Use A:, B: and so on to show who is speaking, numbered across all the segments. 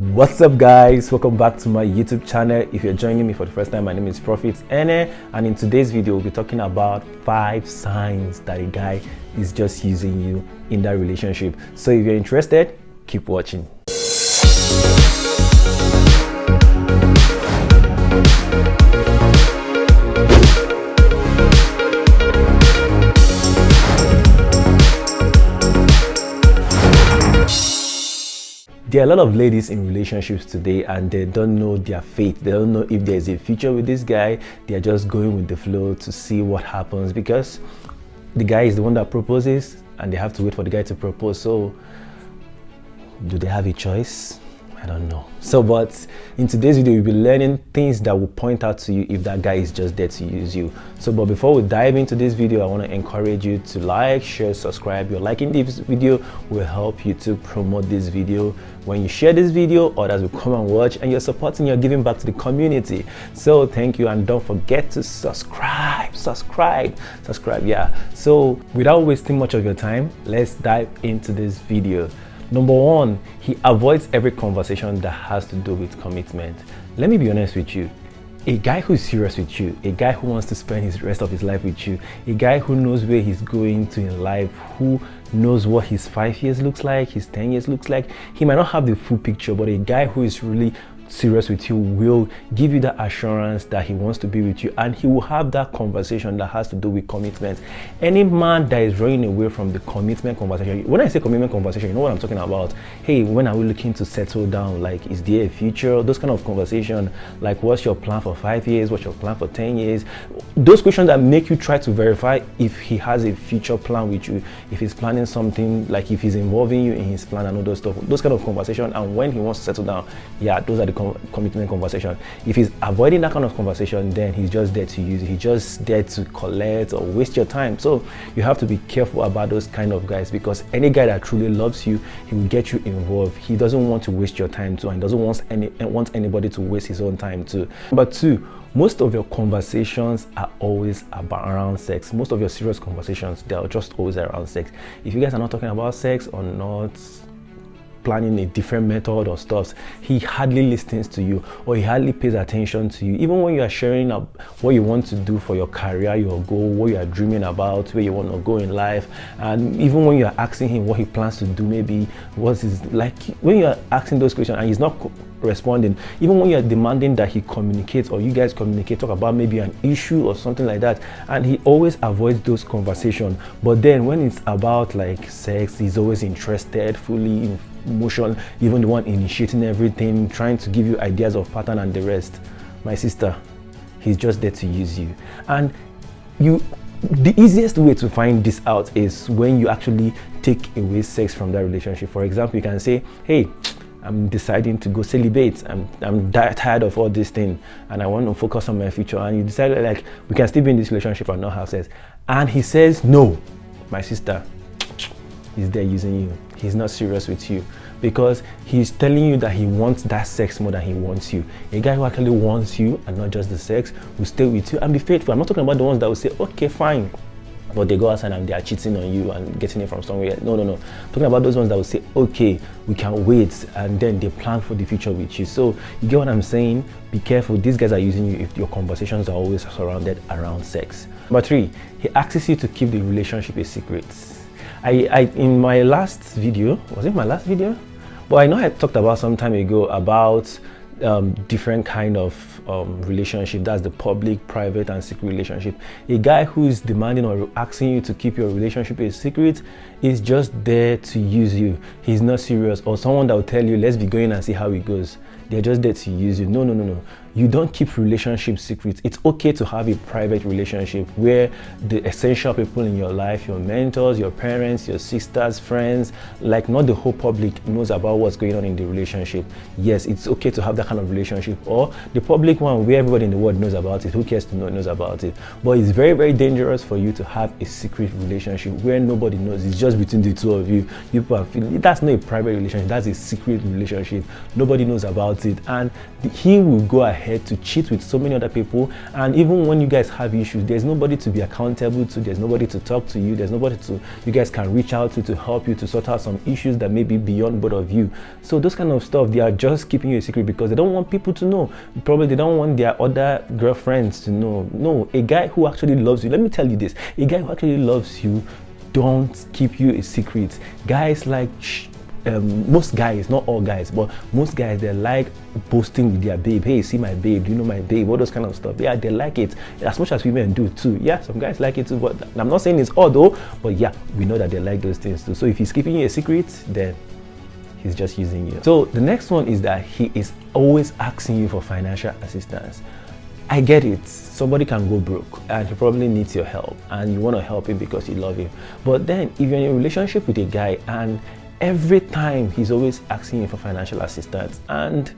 A: What's up, guys? Welcome back to my YouTube channel. If you're joining me for the first time, my name is Prophet Ene, and in today's video we'll be talking about 5 signs that a guy is just using you in that relationship. So if you're interested, keep watching. There are a lot of ladies in relationships today and they don't know their fate. They don't know if there's a future with this guy. They're just going with the flow to see what happens because the guy is the one that proposes and they have to wait for the guy to propose. So do they have a choice? I don't know. But in today's video, we'll be learning things that will point out to you if that guy is just there to use you. But before we dive into this video, I want to encourage you to like, share, subscribe. Your liking this video will help you to promote this video. When you share this video, others will come and watch, and you're supporting, you're giving back to the community. So thank you, and don't forget to subscribe, yeah. So without wasting much of your time, let's dive into this video. Number 1, he avoids every conversation that has to do with commitment. Let me be honest with you. A guy who is serious with you, a guy who wants to spend his rest of his life with you, a guy who knows where he's going to in life, who knows what his 5 years looks like, his 10 years looks like. He might not have the full picture, but a guy who is really serious with you will give you that assurance that he wants to be with you, and he will have that conversation that has to do with commitment. Any man that is running away from the commitment conversation, when I say commitment conversation, you know what I'm talking about. Hey, when are we looking to settle down? Like, is there a future? Those kind of conversation, like what's your plan for 5 years? What's your plan for 10 years? Those questions that make you try to verify if he has a future plan with you, if he's planning something, like if he's involving you in his plan and all those stuff, those kind of conversation. And when he wants to settle down, yeah, those are the commitment conversation. If he's avoiding that kind of conversation, then he's just there to use it. He's just there to collect or waste your time. So you have to be careful about those kind of guys, because any guy that truly loves you, he will get you involved. He doesn't want to waste your time too, and doesn't want anybody to waste his own time too. Number 2, most of your conversations are always around sex. Most of your serious conversations, they are just always around sex. If you guys are not talking about sex or not planning a different method or stuff, he hardly listens to you, or he hardly pays attention to you. Even when you are sharing up what you want to do for your career, your goal, what you are dreaming about, where you want to go in life, and even when you are asking him what he plans to do, maybe what is like, when you are asking those questions and he's not responding, even when you're demanding that he communicates or you guys communicate, talk about maybe an issue or something like that, and he always avoids those conversations. But then when it's about like sex, he's always interested, fully in motion, even the one initiating everything, trying to give you ideas of pattern and the rest. My sister, he's just there to use you. And the easiest way to find this out is when you actually take away sex from that relationship. For example, you can say, hey, I'm deciding to go celibate. I'm tired of all this thing and I want to focus on my future. And you decide like we can still be in this relationship and not have sex. And he says no. My sister, he's there using you. He's not serious with you, because he's telling you that he wants that sex more than he wants you. A guy who actually wants you and not just the sex will stay with you and be faithful. I'm not talking about the ones that will say, okay, fine, but they go outside and they are cheating on you and getting it from somewhere. No. I'm talking about those ones that will say, okay, we can wait, and then they plan for the future with you. So you get what I'm saying? Be careful. These guys are using you if your conversations are always surrounded around sex. Number 3, he asks you to keep the relationship a secret. In my last video, was it my last video? But I know I talked about some time ago about different kind of relationship. That's the public, private, and secret relationship. A guy who is demanding or asking you to keep your relationship a secret is just there to use you. He's not serious. Or someone that will tell you, let's be going and see how it goes. They're just there to use you. No. You don't keep relationships secrets. It's okay to have a private relationship where the essential people in your life, your mentors, your parents, your sisters, friends, like not the whole public knows about what's going on in the relationship. Yes, it's okay to have that kind of relationship, or the public one where everybody in the world knows about it. Who cares to know knows about it? But it's very, very dangerous for you to have a secret relationship where nobody knows. It's just between the two of you. People are feeling that's not a private relationship. That's a secret relationship. Nobody knows about it, and he will go ahead ahead to cheat with so many other people. And even when you guys have issues, there's nobody to be accountable to, there's nobody to talk to you, there's nobody to you guys can reach out to help you to sort out some issues that may be beyond both of you. So those kind of stuff, they are just keeping you a secret because they don't want people to know. Probably they don't want their other girlfriends to know. No, a guy who actually loves you, let me tell you this, a guy who actually loves you don't keep you a secret. Guys like most guys, not all guys, but most guys, they like boasting with their babe. Hey, see my babe, do you know my babe? All those kind of stuff. Yeah, they like it as much as women do too. Yeah, some guys like it too, but I'm not saying it's all though, but yeah, we know that they like those things too. So if he's keeping you a secret, then he's just using you. So the next one is that he is always asking you for financial assistance. I get it. Somebody can go broke and he probably needs your help and you want to help him because you love him. But then if you're in a relationship with a guy and every time he's always asking you for financial assistance and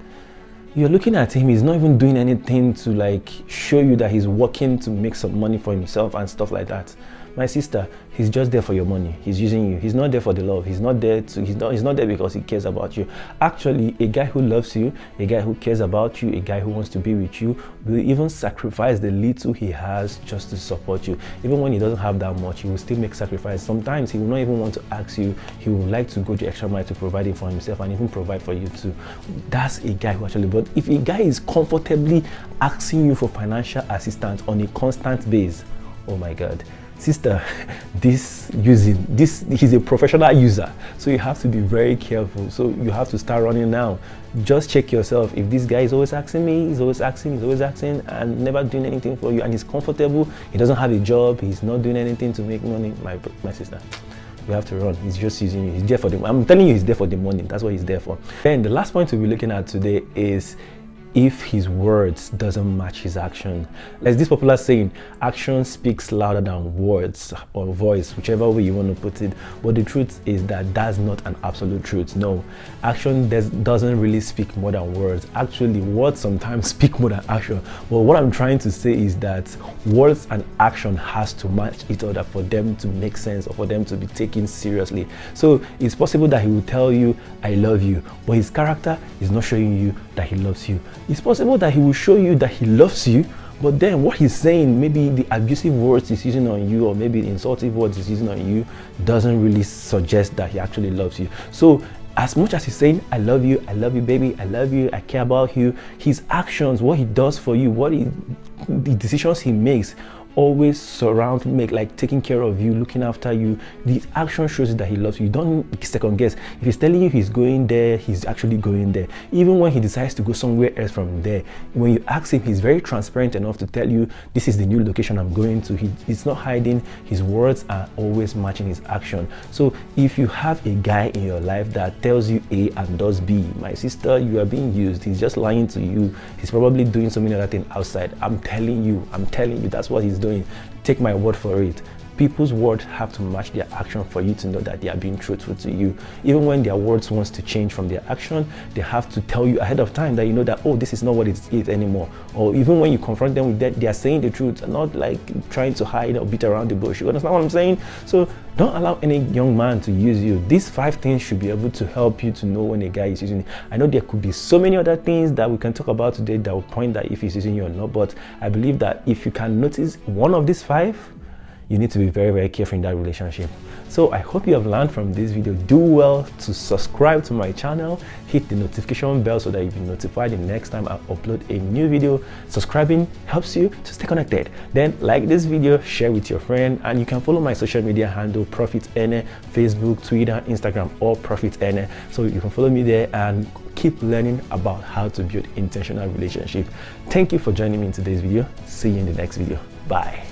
A: you're looking at him, he's not even doing anything to like show you that he's working to make some money for himself and stuff like that. My sister, he's just there for your money. He's using you. He's not there for the love. He's not there because he cares about you. Actually, a guy who loves you, a guy who cares about you, a guy who wants to be with you will even sacrifice the little he has just to support you. Even when he doesn't have that much, he will still make sacrifice. Sometimes he will not even want to ask you. He would like to go the extra mile to provide it for himself and even provide for you too. That's a guy who actually, but if a guy is comfortably asking you for financial assistance on a constant basis, oh my God. Sister, he's a professional user, so you have to be very careful. So you have to start running now. Just check yourself. If this guy is always asking me, he's always asking, and never doing anything for you, and he's comfortable, he doesn't have a job, he's not doing anything to make money, my sister, you have to run. He's just using you. He's there for the, I'm telling you, he's there for the money. That's what he's there for. Then the last point we'll be looking at today is if his words doesn't match his action. There's this popular saying, action speaks louder than words or voice, whichever way you want to put it. But the truth is that that's not an absolute truth. No, action doesn't really speak more than words. Actually, words sometimes speak more than action. But what I'm trying to say is that words and action has to match each other for them to make sense or for them to be taken seriously. So it's possible that he will tell you, I love you, but his character is not showing you that he loves you. It's possible that he will show you that he loves you, but then what he's saying, maybe the abusive words he's using on you or maybe the insultive words he's using on you doesn't really suggest that he actually loves you. So as much as he's saying, I love you baby, I love you, I care about you, his actions, what he does for you, the decisions he makes always like taking care of you, looking after you. The action shows you that he loves you. You don't second guess. If he's telling you he's going there, he's actually going there. Even when he decides to go somewhere else from there, when you ask him, he's very transparent enough to tell you, this is the new location I'm going to. He's not hiding. His words are always matching his action. So if you have a guy in your life that tells you A and does B, my sister, you are being used. He's just lying to you. He's probably doing so many other things outside. I'm telling you, that's what he's doing. Take my word for it. People's words have to match their action for you to know that they are being truthful to you. Even when their words wants to change from their action, they have to tell you ahead of time that you know that, oh, this is not what it is anymore. Or even when you confront them with that, they are saying the truth and not like trying to hide or beat around the bush. You understand what I'm saying? So don't allow any young man to use you. These 5 things should be able to help you to know when a guy is using you. I know there could be so many other things that we can talk about today that will point that if he's using you or not, but I believe that if you can notice one of these 5, you need to be very, very careful in that relationship. So I hope you have learned from this video. Do well to subscribe to my channel, hit the notification bell so that you'll be notified the next time I upload a new video. Subscribing helps you to stay connected. Then like this video, share with your friend, and you can follow my social media handle, Prophet Ene, Facebook, Twitter, Instagram, or Prophet Ene. So you can follow me there and keep learning about how to build intentional relationship. Thank you for joining me in today's video. See you in the next video. Bye.